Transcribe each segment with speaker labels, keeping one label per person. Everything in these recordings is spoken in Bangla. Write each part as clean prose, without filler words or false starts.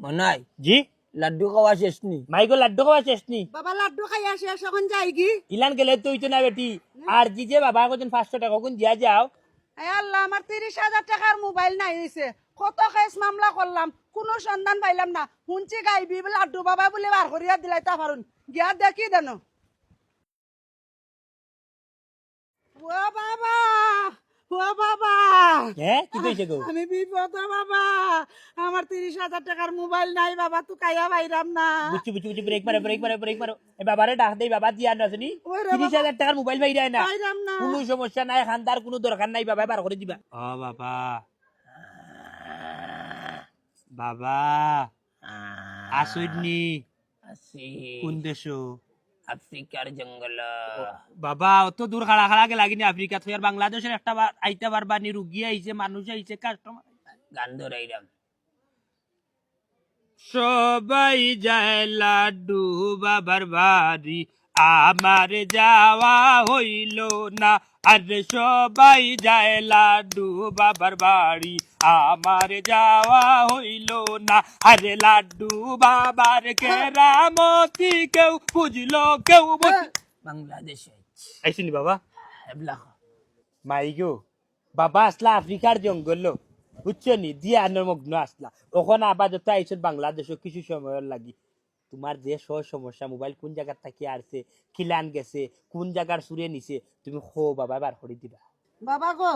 Speaker 1: মনাই
Speaker 2: জি
Speaker 1: লাড্ডু খাওয়া শেষ নি?
Speaker 2: মাইগো লাড্ডু খাওয়া শেষ নি
Speaker 3: বাবা লাড্ডু খাইয়া শেষ এখন যাই কি?
Speaker 2: ইলান গেলে তুই তো না বেটি আর জি যে বাবা কজন 500 টাকা কোন দিয়া যাও
Speaker 3: এই আল্লাহ আমার 30,000 টাকার মোবাইল নাই হইছে। কত কেস মামলা করলাম কোনো সন্ধান পাইলাম না। শুনছি গাইবি বলে লাড্ডু বাবা বলে বার করিয়া দিলাই তা পারুন গিয়া দেখি দেন। ও বাবা, ও বাবা,
Speaker 2: হ্যাঁ কি কইছে গো
Speaker 3: আমি বিপদ বাবা। আমার 30,000 টাকার মোবাইল নাই বাবা, তুই কাইয়া বাইরাম না।
Speaker 2: বুঝছি বুঝছি বুঝছি ব্রেক মারো এই বাবারে ডাক দেই বাবা দিয়া না শুনি
Speaker 3: ওরে
Speaker 2: 30,000 টাকার মোবাইল ভাই না
Speaker 3: বাইরাম না।
Speaker 2: কোনো সমস্যা নাই খান্দার কোনো দরকার নাই বাবা বার করে দিবা ও বাবা বাবা আসুইনি
Speaker 1: আছি
Speaker 2: কোন দেশো
Speaker 1: আফ্রিকার জঙ্গল।
Speaker 2: বাবা অত দূর খাড়া খাড়া গে লাগিনি আফ্রিকা থেকে আর বাংলাদেশের একটা বার আইতা পারবানি রুগী আইছে মানুষ আইছে কাস্টমার
Speaker 1: গান ধরাইলাম।
Speaker 2: সবাই যায় লাড্ডু বাবার বাড়ি আমার যাওয়া হইল না আরে সবাই যায় লাড্ডু বাবার বাড়ি আমার যাওয়া হইল না আরে লাড্ডু বাবার কেরামতি কেউ বুঝলো কেউ
Speaker 1: বাংলাদেশে
Speaker 2: আইসিনি বাবা
Speaker 1: এবলা
Speaker 2: মাইগো বাবা আসলা আফ্রিকার জঙ্গল বুঝছো নি দিয়া মগ্ন আসলা ওখানে আপাতত আইসন বাংলাদেশও কিছু সময় লাগি তোমার যে সমস্যা মোবাইল কোন জায়গার থাকি আসছে খিলান গেছে কোন জায়গার সুরে নিছে তুমি খো বাবা বার করে দিবা
Speaker 3: বাবা গো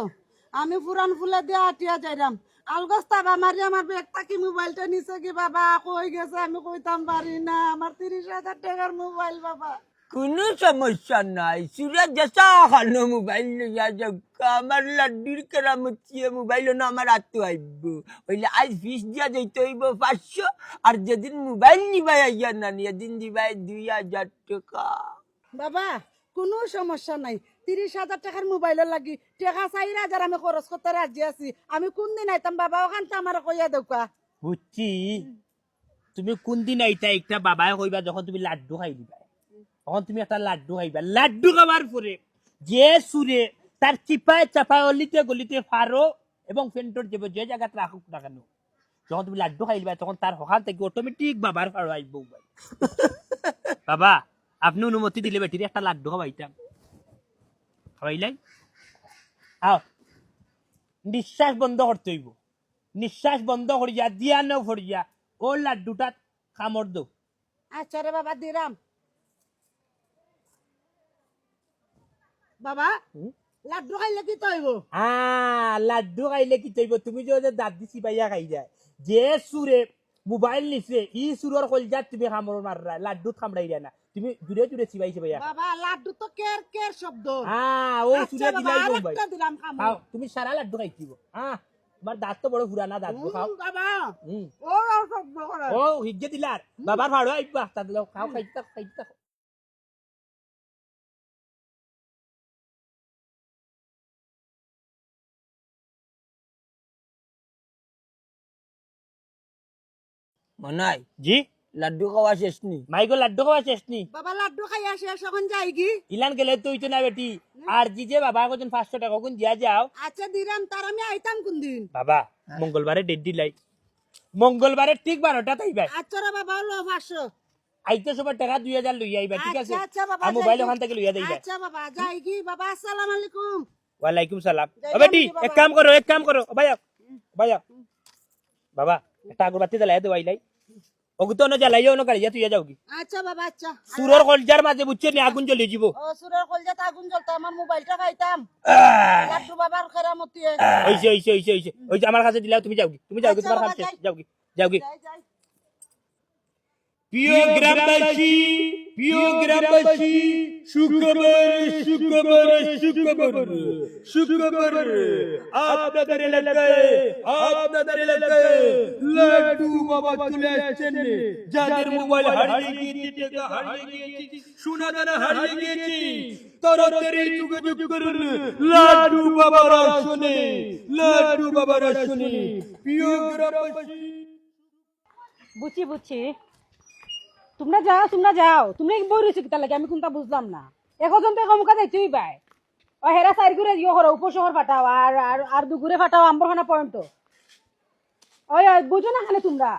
Speaker 3: আমি পুরান ফুলে দিয়ে আটিয়া যাইরাম আলগস্তা মারি আমার ব্যাগ থাকি মোবাইলটা নিছে কি বাবা কই গেছে আমি কইতাম পারি না। আমার 30,000 টাকার মোবাইল বাবা।
Speaker 1: কোনো সমস্যা নাই, সুরজ যা খানো মোবাইল লইয়া যাও। আমার লাড্ডুর কেরামতি মোবাইল না আমার হাতে আইব হইলে আজ ফিস দিয়া যাইতে হইব 500 আর যেদিন মোবাইল নিবাই আইয়া না নিয়ে দিন দিবাই 2,000 টাকা।
Speaker 3: বাবা কোনো সমস্যা নাই, 30,000 টাকার মোবাইলের লাগি টাকা 4,000 আমি খরচ করতে রাজি আছি। আমি কোন দিন আইতাম বাবা ওখান তো আমার কইয়া দেউকা।
Speaker 2: বুঝছি তুমি কোন দিন আইতা একটা বাবাই কইবা যখন তুমি লাড্ডু খাই দিবা তখন তুমি একটা লাড্ডু খাইবা লাড্ডু খাবার পরে যে সুরে তার চিপায় চাপায় অলিতে গলিতে ফারো এবং ফেন্টর যে যে জায়গাতে রাখুক না কেন যখন তুমি লাড্ডু খাই দিবা তখন তার সকাল থেকে অটোমেটিক বাবার ফারো আসবো বাবা আপনি অনুমতি দিলে বেটির একটা লাড্ডু খাওয়াইতাম খাওয়াইলাই আও নিঃশ্বাস বন্ধ করতে হইব নিঃশ্বাস বন্ধ করিয়া দিয়া ন করিয়া ও লাড্ডুটা কামড় দো
Speaker 3: আচ্ছা রে বাবা দিরাম। বাবা লাড্ডু খাইলে কি তৈব?
Speaker 2: লাড্ডু খাইলে কি তৈব তুমি যে দাঁত দিছি পাইয়া খাই যায় যে সুরে মোবাইল নিছে ই সুরের কলজাত তুমি কামড় মাররা লাড্ডুত কামড়াই যায় না তুমি দূরে দূরে চিবাইছে পাইয়া
Speaker 3: বাবা লাড্ডু তো কের কের শব্দ।
Speaker 2: ও
Speaker 3: আচ্ছা
Speaker 2: সুরে
Speaker 3: বাবা,
Speaker 2: দিলাই
Speaker 3: আরেকটা
Speaker 2: মোবাইল
Speaker 3: দিলাম খামো।
Speaker 2: খাও তুমি সারা লাড্ডু খাইছিব তোমার দাঁত তো বড় পুরানা দাঁত খাও
Speaker 3: বাবা
Speaker 2: হুম
Speaker 3: ও শব্দ করে।
Speaker 2: ও হিজ্জে দিলার বাবার ভাড়ো আইবা তা দিলাও খাও খাইতা খাইতা
Speaker 1: মনাই
Speaker 2: জি
Speaker 1: লাড্ডু খাওয়া শেষ নি?
Speaker 2: মাইগো লাড্ডু খাওয়া শেষ নি
Speaker 3: বাবা লাড্ডু খাইয়া শেষ এখন যাই কি?
Speaker 2: ইলান গেলে তুই তো না বেটি আর জি যে বাবা কজন 500 টাকা কোন দিয়া যাও
Speaker 3: আচ্ছা দিরাম তার আমি আইতাম কোন দিন?
Speaker 2: বাবা মঙ্গলবারে ডেট দিলাই মঙ্গলবারে ঠিক 12টা তাইবা
Speaker 3: আচ্ছা রে বাবা লো 500।
Speaker 2: আইতে সময় টাকা 2,000 লইয়া আইবা ঠিক আছে
Speaker 3: আচ্ছা আচ্ছা বাবা
Speaker 2: আর মোবাইল ওখান থেকে লইয়া দেইবা
Speaker 3: আচ্ছা বাবা যাই কি বাবা আসসালামু আলাইকুম।
Speaker 2: ওয়ালাইকুম সালাম
Speaker 3: যাই
Speaker 2: ও বেটি
Speaker 3: বাবা।
Speaker 2: এক কাম করো ভাইয়া ভাইয়া বাবা একটা আগরবাতি জ্বালাই দেও আইলাই ওগুতো না জ্বালাইও না গাড়িয়া তুই যাও কি
Speaker 3: আচ্ছা বাবা আচ্ছা।
Speaker 2: সুরর কলজার মাঝে বুঝছে নি আগুন জ্বলে যাব
Speaker 3: ও সুরের কলজাত আগুন জ্বলতো আমার মোবাইলটা খাইতাম লাড্ডু বাবার কেরামতি।
Speaker 2: ওই আমার কাছে দিলাও তুমি যাও কি তোমার
Speaker 3: আচ্ছা
Speaker 2: কাম
Speaker 3: বাবা,
Speaker 2: শেষ
Speaker 3: যাই।
Speaker 2: যাও কি
Speaker 3: যাই যাই।
Speaker 2: প্রিয় গ্রামবাসী শুক্রবার আপনাদের এলাকায় লাড্ডু বাবা চলে আসছেন যাদের মোবাইল হারিয়ে গিয়েছে টাকা হারিয়ে গিয়েছে সোনা দানা হারিয়ে গিয়েছে তাড়াতাড়ি যোগাযোগ করুন লাড্ডু বাবার আসনে প্রিয় গ্রামবাসী
Speaker 4: বুঝছি তোমরা যাও তোমরা বই রয়েছে কিতা লাগে আমি কোনটা বুঝলাম না এখন তো কমকা যাইতেই পাই ও হেরা সাইড ঘুরে ইয়ে করো উপশহর ফাটাও আর দুগুরে ফাটাও আম্বরখানা পয়েন্ট ওই বুঝো না খানে তোমরা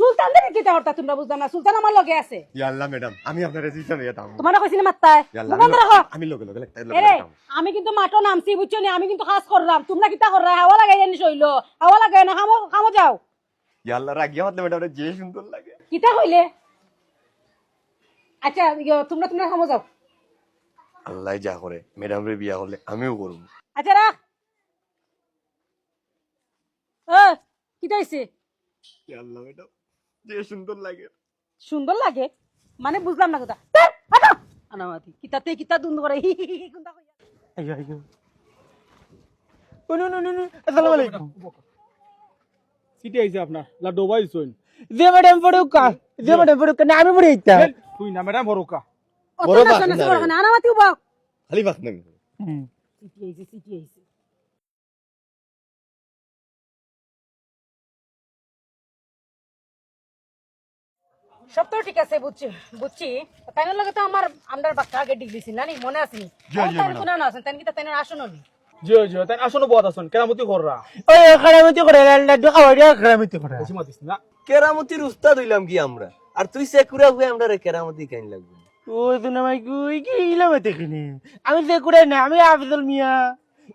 Speaker 4: সুলতানদের কিতা হরতা তোমরা বুঝলাম না, সুলতান আমার লগে আছে।
Speaker 5: ইয়াল্লা ম্যাডাম আমি আপনার রেজিস্ট্রেশন নিয়েতাম
Speaker 4: তোমার কইছি না মাত্তায়
Speaker 5: ইয়াল্লা
Speaker 4: বন্ধ রাখো।
Speaker 5: আমি লগে লগে লাগতে
Speaker 4: এরে আমি কিন্তু মাটো নামছি বুঝছো নি, আমি কিন্তু কাজ করলাম, তোমরা কিতা কররা হাওয়া লাগাই জানিস হইলো, হাওয়া লাগাই না, খামো খামো যাও।
Speaker 5: ইয়াল্লা রাগিয়া মাতলে ম্যাডাম যে সুন্দর লাগে
Speaker 4: কিতা কইলে? আচ্ছা তোমরা তোমরা খামো যাও।
Speaker 5: আল্লাহ যা করে ম্যাডাম রে বিয়া করলে আমিও করব
Speaker 4: আচ্ছা রাখ। কিতা হইছে?
Speaker 5: ইয়াল্লা ম্যাডাম যে সুন্দর লাগে
Speaker 4: সুন্দর লাগে মানে বুঝলাম না কথা। আনামাতি কিতাতে কিতা দুন করে হি হি হি কোনটা কইয়া।
Speaker 2: আইয়ো আইয়ো নো নো নো নো আসসালামু আলাইকুম
Speaker 6: সিটি আইছে আপনার লাড্ডু বাইছুন
Speaker 2: যে ম্যাডাম পড়ুকা না আমি পড়ে আইতা
Speaker 6: তুই না ম্যাডাম বড়কা
Speaker 5: বড় বাপ
Speaker 4: না
Speaker 5: না রে।
Speaker 4: আনামাতি উবা।
Speaker 5: খালি বাত না
Speaker 4: সিটি আইছে। সব তো ঠিক আছে বুঝছি বুঝছি, তাই লাগে তো আমার আমদার বাচ্চা আগে ডিগ্রিছি না নি মনে আছে নি? তাই কোন না আছেন তাই কি তাই আসনো নি?
Speaker 6: জিও জিও তাই আসনো বহুত আছেন কেরামতি কররা
Speaker 2: ওই খারামতি করে লাড্ডু খাওয়াই দিয়া খারামতি করে
Speaker 6: বেশি মাতিস না
Speaker 7: কেরামতির উস্তাদ হইলাম কি আমরা আর তুই সেকুরা হয়ে আমরা রে কেরামতি কেন লাগবে
Speaker 2: ওই তো নামাই কই কি ইলামতে কিনে আমি যে করে না আমি আফজল মিয়া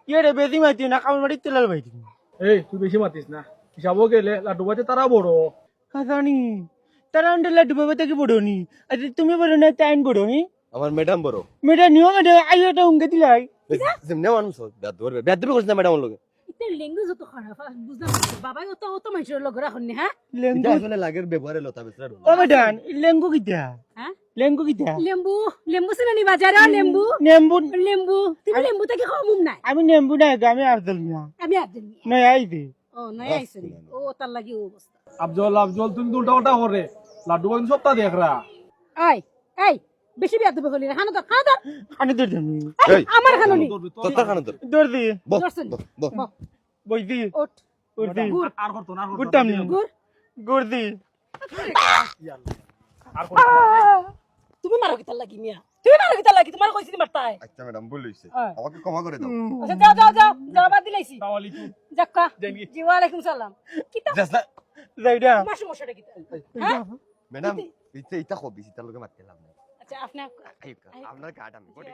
Speaker 2: ইয়ে বেশি মাইতি না কামড় মারি তেলাল বাইতি
Speaker 6: এই তুই বেশি মাতিস না হিসাবও গেলে লাড্ডু বাজে তারা বড়
Speaker 2: কাজানি তারা আন্ডার লাড্ডু বাবা থেকে বড়নি আচ্ছা তুমি বড় না তাইন বড়নি
Speaker 5: আমার ম্যাডাম বড়
Speaker 2: মেয়েটা নিও মেয়েটা আইওটা উঙ্গে দিলাই
Speaker 5: যেমনে মানুষ ব্যাদ ধরবে ব্যাদ ধরবে না ম্যাডাম লগে
Speaker 4: ইতে ল্যাঙ্গুয়েজ তো খারাপ বুঝলাম না বাবাই অত মানুষের লগ রাখনি হ্যাঁ
Speaker 2: লেঙ্গু
Speaker 5: এটা আসলে লাগের ব্যবহারে লতা বেসরা
Speaker 2: ও মেডান লেঙ্গু কিটা
Speaker 4: হ্যাঁ
Speaker 2: লেঙ্গু কিটা
Speaker 4: লেম্বু লেম্বু সিনানি বাজারে লেম্বু
Speaker 2: নেম্বু
Speaker 4: লেম্বু তুমি লেম্বু থেকে খাওয়াম নাই
Speaker 2: আমি নেম্বু না আমি আফজল মিয়া
Speaker 4: আমি আজনি
Speaker 2: নাই আইদি
Speaker 4: ও নাই আইছেন ও তার লাগি ও অবস্থা
Speaker 6: আফজল আফজল তুমি উল্টা উল্টা করে লাড্ডু বাজে সপ্তাহ দেখরা
Speaker 4: আই এই বেশি বিয়া দেবে হলি হানো তো খাও তো
Speaker 2: আনি দর তুমি
Speaker 5: এই
Speaker 4: আমার খানোনি
Speaker 5: তোর খানা তোর
Speaker 2: দর দি
Speaker 5: বস
Speaker 4: দর্শন
Speaker 5: বস
Speaker 2: বইদি
Speaker 4: ওঠ
Speaker 2: উর্দি
Speaker 6: আর করতো না
Speaker 2: গুটাম
Speaker 4: গুর
Speaker 2: গুরদি
Speaker 4: তুমি মারো কি তার লাগি মিয়া তুমি মারো কি তার লাগি তোমার কইছি মারতাই
Speaker 5: আচ্ছা ম্যাডাম ভুল হইছে
Speaker 4: হ্যাঁ।
Speaker 5: আমাকে ক্ষমা করে দাও
Speaker 4: আচ্ছা যাও যাও যাও জবাব দিলাইছি
Speaker 6: তাওয়ালিকুম
Speaker 4: যাক্কা
Speaker 6: জানগি।
Speaker 4: জি ওয়ালাইকুম সালাম কিতা
Speaker 5: জাসা
Speaker 2: যাইডা
Speaker 4: মাসু মশাটা কিতা হ্যাঁ
Speaker 5: ম্যাডাম ইটা খবি সিটার লগে মারতে লাভ নাই
Speaker 4: আচ্ছা আপনি
Speaker 5: আপনার কাট আমি বডি